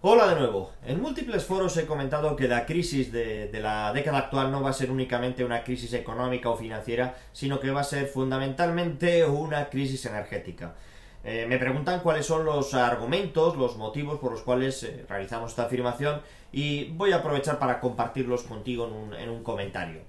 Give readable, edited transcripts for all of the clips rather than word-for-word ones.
Hola de nuevo. En múltiples foros he comentado que la crisis de la década actual no va a ser únicamente una crisis económica o financiera, sino que va a ser fundamentalmente una crisis energética. Me preguntan cuáles son los argumentos, los motivos por los cuales realizamos esta afirmación y voy a aprovechar para compartirlos contigo en un comentario.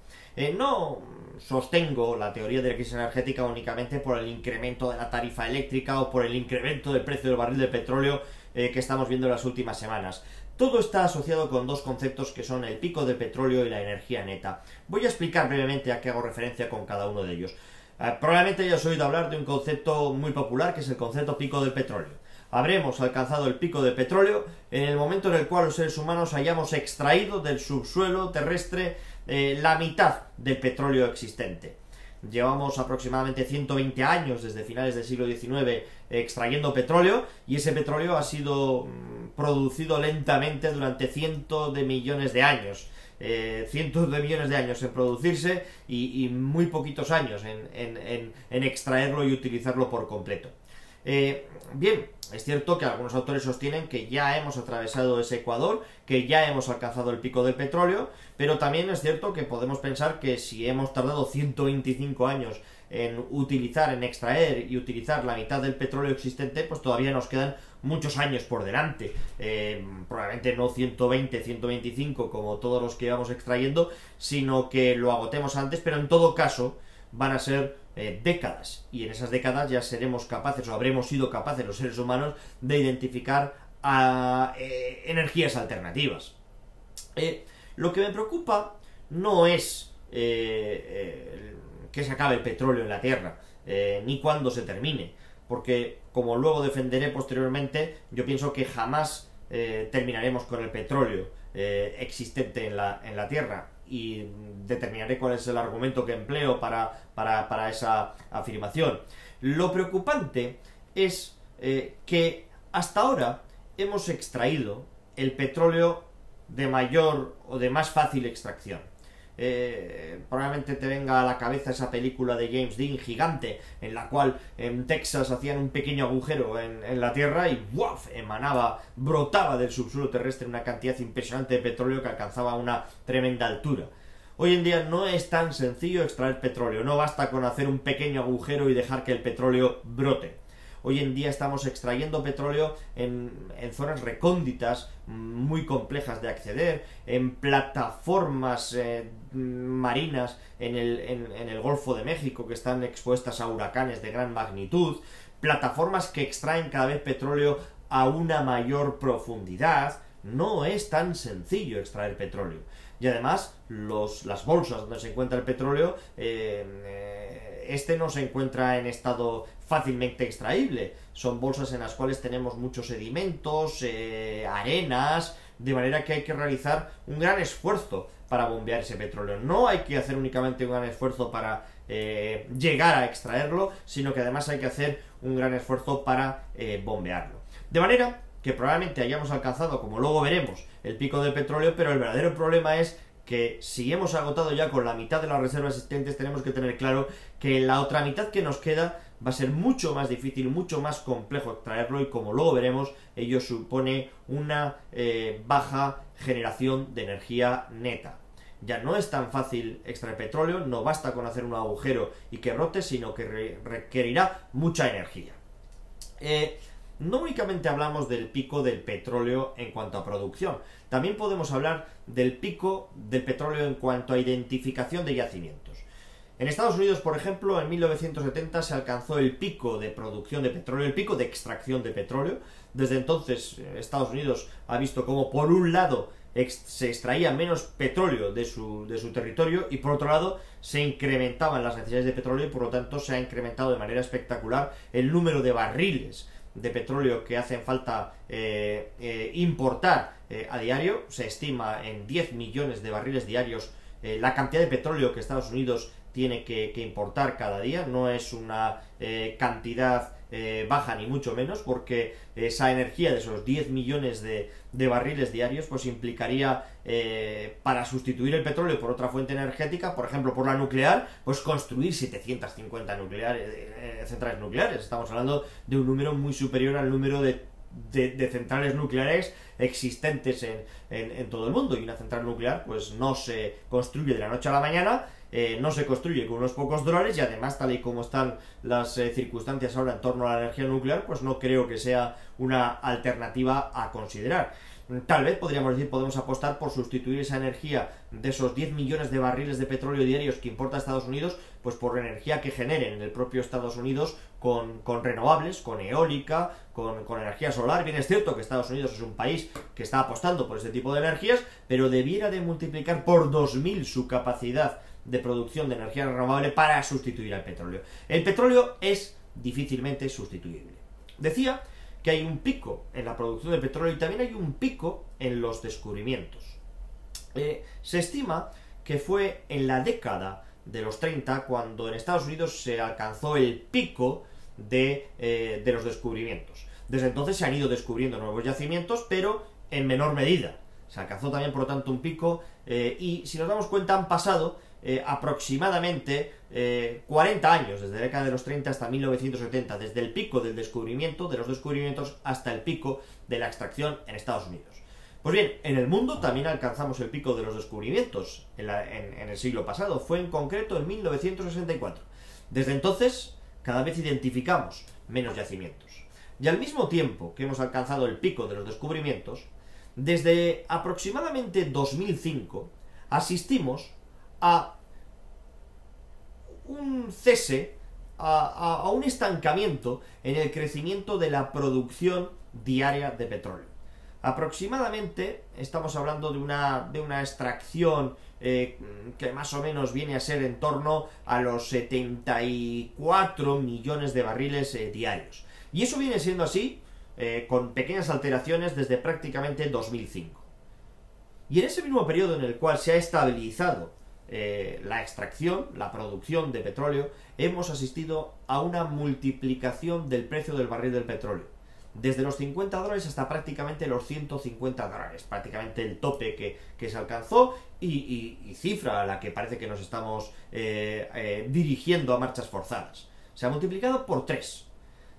No sostengo la teoría de la crisis energética únicamente por el incremento de la tarifa eléctrica o por el incremento del precio del barril de petróleo que estamos viendo en las últimas semanas. Todo está asociado con dos conceptos que son el pico de petróleo y la energía neta. Voy a explicar brevemente a qué hago referencia con cada uno de ellos. Probablemente hayas oído hablar de un concepto muy popular que es el concepto pico del petróleo. Habremos alcanzado el pico de petróleo en el momento en el cual los seres humanos hayamos extraído del subsuelo terrestre la mitad del petróleo existente. Llevamos aproximadamente 120 años desde finales del siglo XIX extrayendo petróleo y ese petróleo ha sido producido lentamente durante cientos de millones de años. Cientos de millones de años en producirse y muy poquitos años en extraerlo y utilizarlo por completo. Bien, es cierto que algunos autores sostienen que ya hemos atravesado ese ecuador, que ya hemos alcanzado el pico del petróleo, pero también es cierto que podemos pensar que si hemos tardado 125 años en utilizar, en extraer y utilizar la mitad del petróleo existente, pues todavía nos quedan muchos años por delante. Probablemente no 120, 125 como todos los que vamos extrayendo, sino que lo agotemos antes, pero en todo caso van a ser décadas, y en esas décadas ya seremos capaces o habremos sido capaces los seres humanos de identificar energías alternativas. Lo que me preocupa no es que se acabe el petróleo en la Tierra, ni cuándo se termine, porque como luego defenderé posteriormente, yo pienso que jamás terminaremos con el petróleo existente en la Tierra, y determinaré cuál es el argumento que empleo para esa afirmación. Lo preocupante es que hasta ahora hemos extraído el petróleo de mayor o de más fácil extracción. Probablemente te venga a la cabeza esa película de James Dean Gigante, en la cual en Texas hacían un pequeño agujero en la tierra y ¡buaf! Brotaba del subsuelo terrestre una cantidad impresionante de petróleo que alcanzaba una tremenda altura. Hoy en día no es tan sencillo extraer petróleo, no basta con hacer un pequeño agujero y dejar que el petróleo brote. Hoy en día estamos extrayendo petróleo en zonas recónditas, muy complejas de acceder, en plataformas marinas en el Golfo de México que están expuestas a huracanes de gran magnitud, plataformas que extraen cada vez petróleo a una mayor profundidad. No es tan sencillo extraer petróleo. Y además, las bolsas donde se encuentra el petróleo, no se encuentra en estado fácilmente extraíble. Son bolsas en las cuales tenemos muchos sedimentos, arenas, de manera que hay que realizar un gran esfuerzo para bombear ese petróleo. No hay que hacer únicamente un gran esfuerzo para llegar a extraerlo, sino que además hay que hacer un gran esfuerzo para bombearlo. De manera que probablemente hayamos alcanzado, como luego veremos, el pico del petróleo, pero el verdadero problema es que si hemos agotado ya con la mitad de las reservas existentes, tenemos que tener claro que la otra mitad que nos queda va a ser mucho más difícil, mucho más complejo extraerlo, y como luego veremos, ello supone una baja generación de energía neta. Ya no es tan fácil extraer petróleo, no basta con hacer un agujero y que brote, sino que requerirá mucha energía. No únicamente hablamos del pico del petróleo en cuanto a producción, también podemos hablar del pico del petróleo en cuanto a identificación de yacimientos. En Estados Unidos, por ejemplo, en 1970 se alcanzó el pico de producción de petróleo, el pico de extracción de petróleo. Desde entonces, Estados Unidos ha visto cómo, por un lado, se extraía menos petróleo de su territorio, y por otro lado se incrementaban las necesidades de petróleo, y por lo tanto se ha incrementado de manera espectacular el número de barriles de petróleo que hacen falta importar a diario. Se estima en 10 millones de barriles diarios la cantidad de petróleo que Estados Unidos tiene que importar cada día. No es una cantidad baja ni mucho menos, porque esa energía de esos 10 millones de barriles diarios pues implicaría, para sustituir el petróleo por otra fuente energética, por ejemplo por la nuclear, pues construir 750 centrales nucleares. Estamos hablando de un número muy superior al número de de centrales nucleares existentes en todo el mundo. Y una central nuclear pues no se construye de la noche a la mañana, no se construye con unos pocos dólares, y además, tal y como están las circunstancias ahora en torno a la energía nuclear, pues no creo que sea una alternativa a considerar. Tal vez podemos apostar por sustituir esa energía de esos 10 millones de barriles de petróleo diarios que importa Estados Unidos, pues por energía que generen en el propio Estados Unidos con renovables, con eólica, con energía solar. Bien es cierto que Estados Unidos es un país que está apostando por este tipo de energías, pero debiera de multiplicar por 2000 su capacidad de producción de energía renovable para sustituir al petróleo. El petróleo es difícilmente sustituible. Decía que hay un pico en la producción de petróleo y también hay un pico en los descubrimientos. Se estima que fue en la década de los 30 cuando en Estados Unidos se alcanzó el pico de los descubrimientos. Desde entonces se han ido descubriendo nuevos yacimientos, pero en menor medida. Se alcanzó también, por lo tanto, un pico, y si nos damos cuenta han pasado aproximadamente 40 años, desde la década de los 30 hasta 1970, desde el pico del descubrimiento, de los descubrimientos, hasta el pico de la extracción en Estados Unidos. Pues bien, en el mundo también alcanzamos el pico de los descubrimientos en el siglo pasado, fue en concreto en 1964. Desde entonces, cada vez identificamos menos yacimientos. Y al mismo tiempo que hemos alcanzado el pico de los descubrimientos, desde aproximadamente 2005 asistimos a un cese, a un estancamiento en el crecimiento de la producción diaria de petróleo. Aproximadamente estamos hablando de una extracción que más o menos viene a ser en torno a los 74 millones de barriles diarios. Y eso viene siendo así con pequeñas alteraciones desde prácticamente 2005. Y en ese mismo periodo en el cual se ha estabilizado la extracción, la producción de petróleo, hemos asistido a una multiplicación del precio del barril del petróleo. Desde los $50 hasta prácticamente los $150, prácticamente el tope que se alcanzó y cifra a la que parece que nos estamos dirigiendo a marchas forzadas. Se ha multiplicado por 3.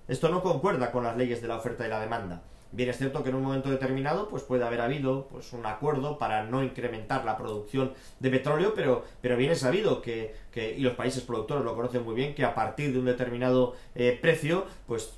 Esto no concuerda con las leyes de la oferta y la demanda. Bien es cierto que en un momento determinado pues puede haber habido pues un acuerdo para no incrementar la producción de petróleo, pero bien es sabido que y los países productores lo conocen muy bien, que a partir de un determinado precio, pues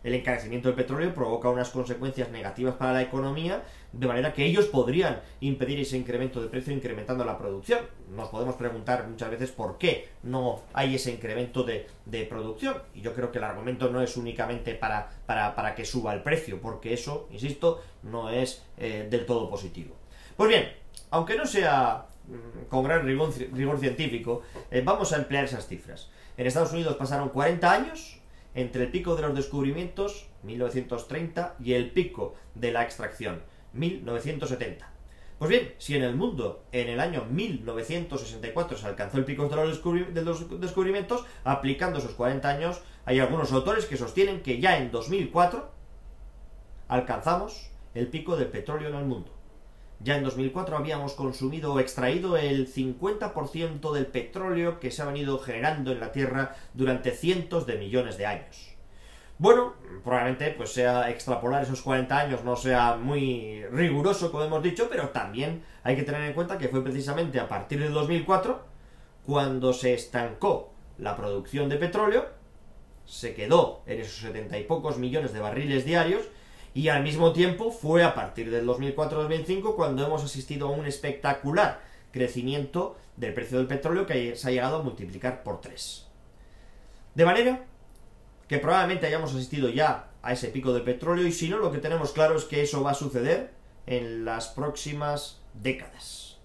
el encarecimiento del petróleo provoca unas consecuencias negativas para la economía, de manera que ellos podrían impedir ese incremento de precio incrementando la producción. Nos podemos preguntar muchas veces por qué no hay ese incremento de producción, y yo creo que el argumento no es únicamente para que suba el precio, porque eso, insisto, no es del todo positivo. Pues bien, aunque no sea con gran rigor científico, vamos a emplear esas cifras. En Estados Unidos pasaron 40 años entre el pico de los descubrimientos, 1930, y el pico de la extracción, 1970. Pues bien, si en el mundo en el año 1964 se alcanzó el pico de los descubrimientos, aplicando esos 40 años, hay algunos autores que sostienen que ya en 2004 alcanzamos el pico del petróleo en el mundo. Ya en 2004 habíamos consumido o extraído el 50% del petróleo que se ha venido generando en la Tierra durante cientos de millones de años. Bueno, probablemente pues sea extrapolar esos 40 años no sea muy riguroso, como hemos dicho, pero también hay que tener en cuenta que fue precisamente a partir del 2004 cuando se estancó la producción de petróleo, se quedó en esos 70 y pocos millones de barriles diarios, y al mismo tiempo fue a partir del 2004-2005 cuando hemos asistido a un espectacular crecimiento del precio del petróleo que se ha llegado a multiplicar por 3. De manera que probablemente hayamos asistido ya a ese pico del petróleo, y si no, lo que tenemos claro es que eso va a suceder en las próximas décadas.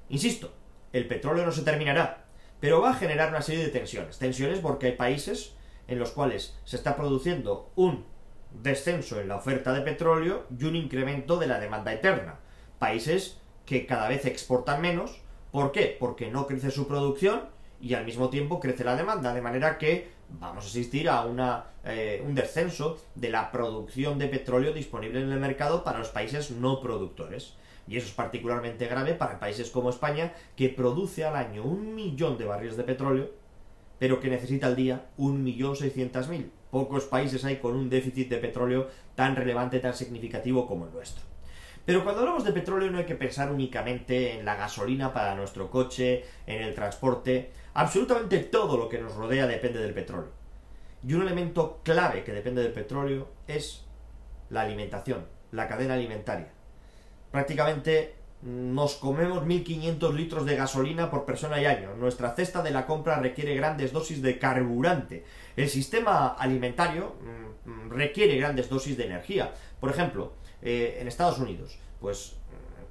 Insisto, el petróleo no se terminará, pero va a generar una serie de tensiones. Tensiones porque hay países en los cuales se está produciendo un descenso en la oferta de petróleo y un incremento de la demanda interna. Países que cada vez exportan menos. ¿Por qué? Porque no crece su producción y al mismo tiempo crece la demanda, de manera que vamos a asistir a un descenso de la producción de petróleo disponible en el mercado para los países no productores. Y eso es particularmente grave para países como España, que produce al año 1 millón de barriles de petróleo pero que necesita al día 1.600.000. Pocos países hay con un déficit de petróleo tan relevante, tan significativo como el nuestro. Pero cuando hablamos de petróleo no hay que pensar únicamente en la gasolina para nuestro coche, en el transporte. Absolutamente todo lo que nos rodea depende del petróleo. Y un elemento clave que depende del petróleo es la alimentación, la cadena alimentaria. Prácticamente nos comemos 1.500 litros de gasolina por persona y año. Nuestra cesta de la compra requiere grandes dosis de carburante. El sistema alimentario requiere grandes dosis de energía. Por ejemplo, en Estados Unidos, pues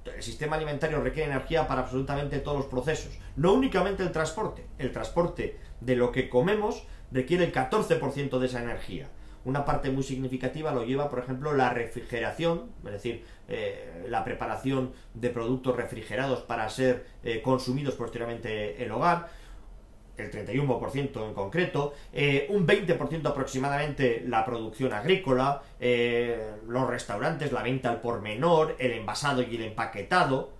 el sistema alimentario requiere energía para absolutamente todos los procesos. No únicamente el transporte. El transporte de lo que comemos requiere el 14% de esa energía. Una parte muy significativa lo lleva, por ejemplo, la refrigeración, es decir, la preparación de productos refrigerados para ser consumidos posteriormente en el hogar, el 31% en concreto, un 20% aproximadamente la producción agrícola, los restaurantes, la venta al por menor, el envasado y el empaquetado.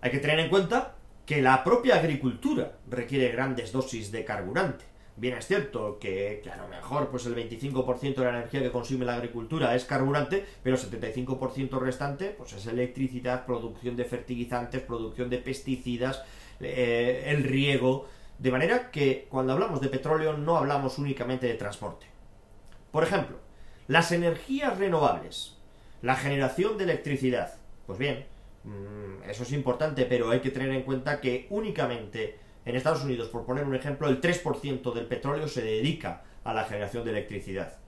Hay que tener en cuenta que la propia agricultura requiere grandes dosis de carburante. Bien es cierto que a lo mejor pues el 25% de la energía que consume la agricultura es carburante, pero el 75% restante pues es electricidad, producción de fertilizantes, producción de pesticidas, el riego. De manera que cuando hablamos de petróleo no hablamos únicamente de transporte. Por ejemplo, las energías renovables, la generación de electricidad. Pues bien, eso es importante, pero hay que tener en cuenta que únicamente en Estados Unidos, por poner un ejemplo, el 3% del petróleo se dedica a la generación de electricidad.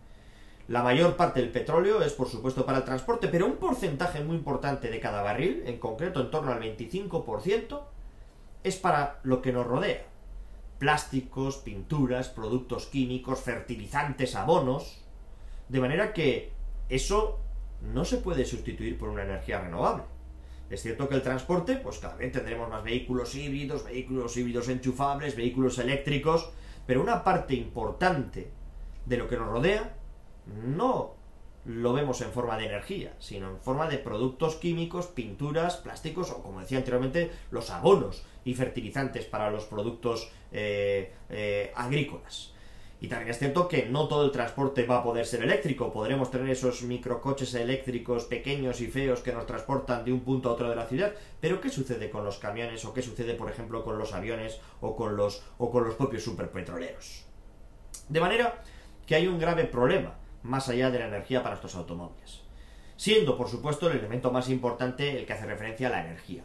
La mayor parte del petróleo es, por supuesto, para el transporte, pero un porcentaje muy importante de cada barril, en concreto en torno al 25%, es para lo que nos rodea. Plásticos, pinturas, productos químicos, fertilizantes, abonos. De manera que eso no se puede sustituir por una energía renovable. Es cierto que el transporte, pues cada vez tendremos más vehículos híbridos enchufables, vehículos eléctricos, pero una parte importante de lo que nos rodea no lo vemos en forma de energía, sino en forma de productos químicos, pinturas, plásticos o, como decía anteriormente, los abonos y fertilizantes para los productos agrícolas. Y también es cierto que no todo el transporte va a poder ser eléctrico. Podremos tener esos microcoches eléctricos pequeños y feos que nos transportan de un punto a otro de la ciudad. Pero ¿qué sucede con los camiones? ¿O qué sucede, por ejemplo, con los aviones o con los propios superpetroleros? De manera que hay un grave problema más allá de la energía para estos automóviles. Siendo, por supuesto, el elemento más importante el que hace referencia a la energía.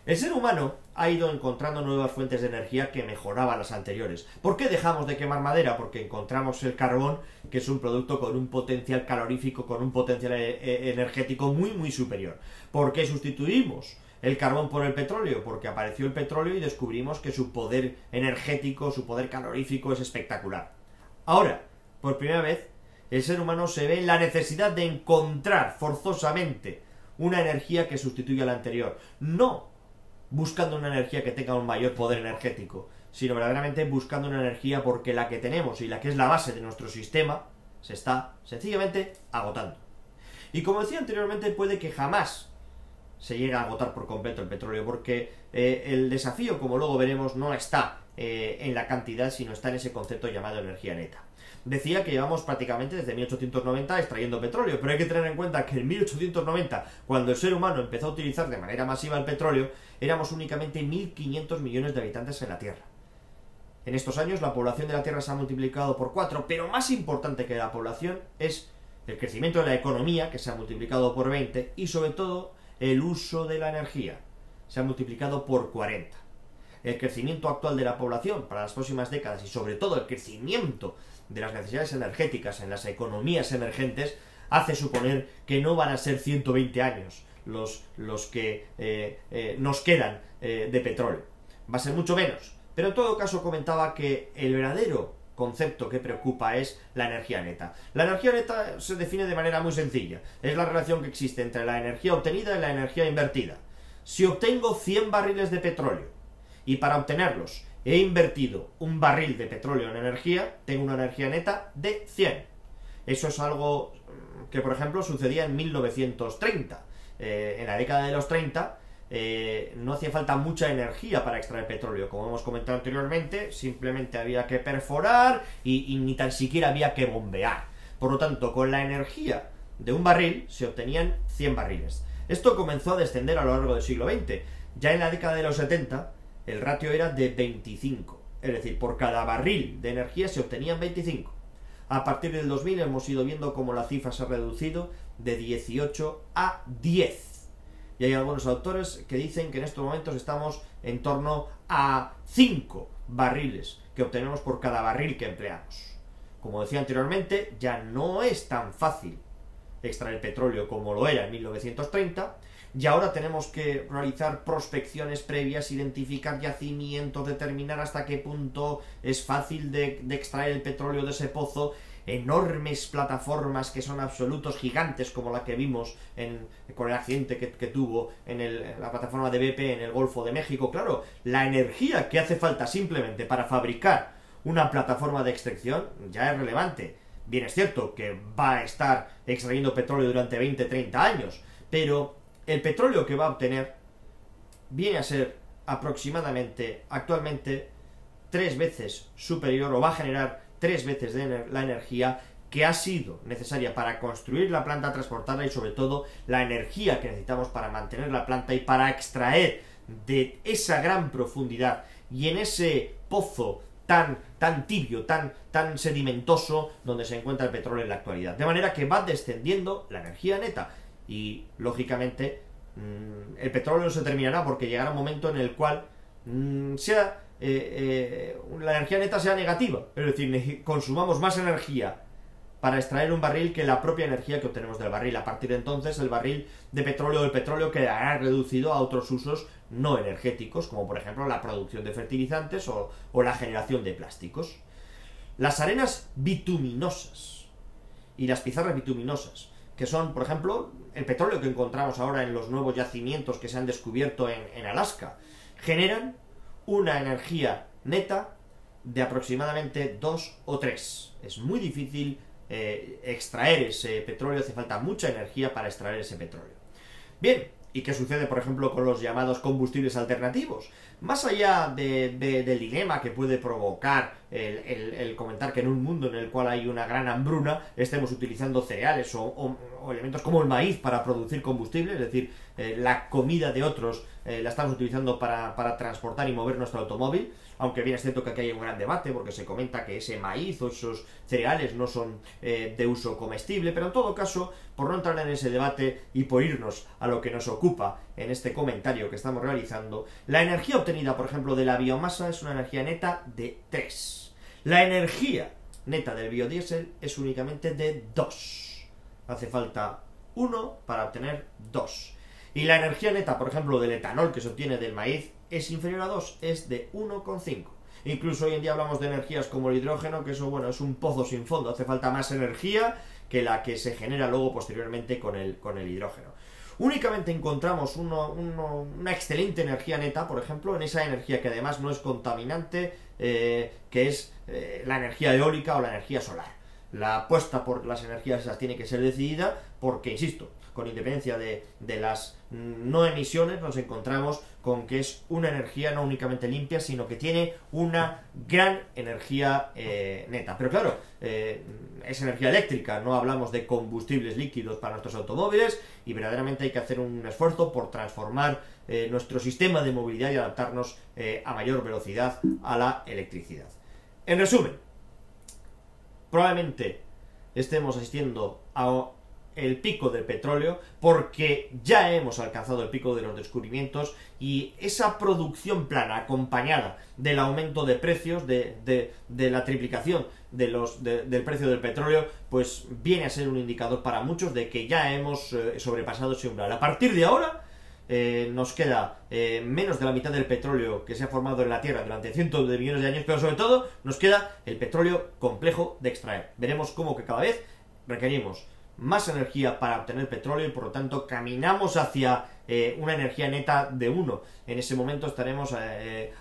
El ser humano ha ido encontrando nuevas fuentes de energía que mejoraban las anteriores. ¿Por qué dejamos de quemar madera? Porque encontramos el carbón, que es un producto con un potencial calorífico, con un potencial energético muy superior. ¿Por qué sustituimos el carbón por el petróleo? Porque apareció el petróleo y descubrimos que su poder energético, su poder calorífico es espectacular. Ahora, por primera vez, el ser humano se ve en la necesidad de encontrar forzosamente una energía que sustituya a la anterior. No buscando una energía que tenga un mayor poder energético, sino verdaderamente buscando una energía porque la que tenemos y la que es la base de nuestro sistema se está sencillamente agotando. Y como decía anteriormente, puede que jamás se llegue a agotar por completo el petróleo, porque el desafío, como luego veremos, no está en la cantidad, sino está en ese concepto llamado energía neta. Decía que llevamos prácticamente desde 1890 extrayendo petróleo, pero hay que tener en cuenta que en 1890, cuando el ser humano empezó a utilizar de manera masiva el petróleo, éramos únicamente 1.500 millones de habitantes en la Tierra. En estos años la población de la Tierra se ha multiplicado por 4, pero más importante que la población es el crecimiento de la economía, que se ha multiplicado por 20, y sobre todo el uso de la energía, se ha multiplicado por 40. El crecimiento actual de la población para las próximas décadas y sobre todo el crecimiento de las necesidades energéticas en las economías emergentes hace suponer que no van a ser 120 años los que nos quedan de petróleo. Va a ser mucho menos. Pero en todo caso comentaba que el verdadero concepto que preocupa es la energía neta. La energía neta se define de manera muy sencilla. Es la relación que existe entre la energía obtenida y la energía invertida. Si obtengo 100 barriles de petróleo y para obtenerlos he invertido un barril de petróleo en energía, tengo una energía neta de 100. Eso es algo que, por ejemplo, sucedía en 1930. En la década de los 30, no hacía falta mucha energía para extraer petróleo. Como hemos comentado anteriormente, simplemente había que perforar y ni tan siquiera había que bombear. Por lo tanto, con la energía de un barril se obtenían 100 barriles. Esto comenzó a descender a lo largo del siglo XX. Ya en la década de los 70 el ratio era de 25. Es decir, por cada barril de energía se obtenían 25. A partir del 2000 hemos ido viendo cómo la cifra se ha reducido de 18 a 10. Y hay algunos autores que dicen que en estos momentos estamos en torno a 5 barriles que obtenemos por cada barril que empleamos. Como decía anteriormente, ya no es tan fácil extraer petróleo como lo era en 1930, y ahora tenemos que realizar prospecciones previas, identificar yacimientos, determinar hasta qué punto es fácil de extraer el petróleo de ese pozo, enormes plataformas que son absolutos gigantes como la que vimos con el accidente que tuvo en la plataforma de BP en el Golfo de México. Claro, la energía que hace falta simplemente para fabricar una plataforma de extracción ya es relevante. Bien, es cierto que va a estar extrayendo petróleo durante 20-30 años, pero el petróleo que va a obtener viene a ser aproximadamente, actualmente, 3 veces superior, o va a generar 3 veces la energía que ha sido necesaria para construir la planta, transportarla y sobre todo la energía que necesitamos para mantener la planta y para extraer de esa gran profundidad y en ese pozo tan tibio, tan sedimentoso donde se encuentra el petróleo en la actualidad. De manera que va descendiendo la energía neta y, lógicamente, el petróleo no se terminará porque llegará un momento en el cual la energía neta sea negativa. Es decir, consumamos más energía para extraer un barril que la propia energía que obtenemos del barril. A partir de entonces, el barril de petróleo o el petróleo quedará reducido a otros usos no energéticos, como por ejemplo la producción de fertilizantes o la generación de plásticos. Las arenas bituminosas y las pizarras bituminosas, que son, por ejemplo, el petróleo que encontramos ahora en los nuevos yacimientos que se han descubierto en Alaska, generan una energía neta de aproximadamente 2 o 3. Es muy difícil extraer ese petróleo, hace falta mucha energía para extraer ese petróleo. Bien, ¿y qué sucede, por ejemplo, con los llamados combustibles alternativos? Más allá del dilema que puede provocar el comentar que en un mundo en el cual hay una gran hambruna estemos utilizando cereales o elementos como el maíz para producir combustible, es decir, la comida de otros la estamos utilizando para transportar y mover nuestro automóvil, aunque bien es cierto que aquí hay un gran debate porque se comenta que ese maíz o esos cereales no son de uso comestible, pero en todo caso, por no entrar en ese debate y por irnos a lo que nos ocupa en este comentario que estamos realizando, la energía obtenida, por ejemplo, de la biomasa es una energía neta de 3. La energía neta del biodiesel es únicamente de 2. Hace falta 1 para obtener 2. Y la energía neta, por ejemplo, del etanol que se obtiene del maíz es inferior a 2, es de 1,5. Incluso hoy en día hablamos de energías como el hidrógeno, que eso, bueno, es un pozo sin fondo. Hace falta más energía que la que se genera luego posteriormente con el hidrógeno. Únicamente encontramos una excelente energía neta, por ejemplo, en esa energía que además no es contaminante, que es la energía eólica o la energía solar. La apuesta por las energías esas tiene que ser decidida porque, insisto, con independencia de las no emisiones, nos encontramos con que es una energía no únicamente limpia, sino que tiene una gran energía neta. Pero claro, es energía eléctrica, no hablamos de combustibles líquidos para nuestros automóviles y verdaderamente hay que hacer un esfuerzo por transformar nuestro sistema de movilidad y adaptarnos a mayor velocidad a la electricidad. En resumen, probablemente estemos asistiendo a el pico del petróleo porque ya hemos alcanzado el pico de los descubrimientos y esa producción plana acompañada del aumento de precios, de la triplicación del precio del petróleo, pues viene a ser un indicador para muchos de que ya hemos sobrepasado ese umbral. A partir de ahora nos queda menos de la mitad del petróleo que se ha formado en la Tierra durante cientos de millones de años, pero sobre todo nos queda el petróleo complejo de extraer. Veremos cómo que cada vez requerimos más energía para obtener petróleo y por lo tanto caminamos hacia una energía neta de 1. En ese momento estaremos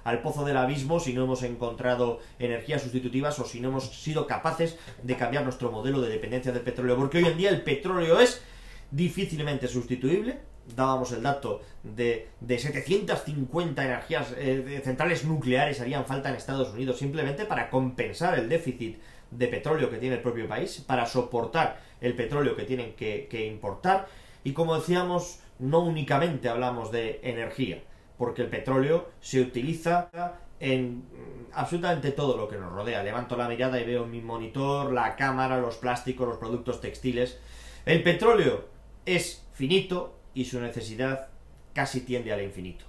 al pozo del abismo si no hemos encontrado energías sustitutivas o si no hemos sido capaces de cambiar nuestro modelo de dependencia del petróleo, porque hoy en día el petróleo es difícilmente sustituible dábamos el dato de 750 centrales nucleares harían falta en Estados Unidos simplemente para compensar el déficit de petróleo que tiene el propio país, para soportar el petróleo que tienen que importar. Y como decíamos, no únicamente hablamos de energía, porque el petróleo se utiliza en absolutamente todo lo que nos rodea. Levanto la mirada y veo mi monitor, la cámara, los plásticos, los productos textiles. El petróleo es finito y su necesidad casi tiende al infinito.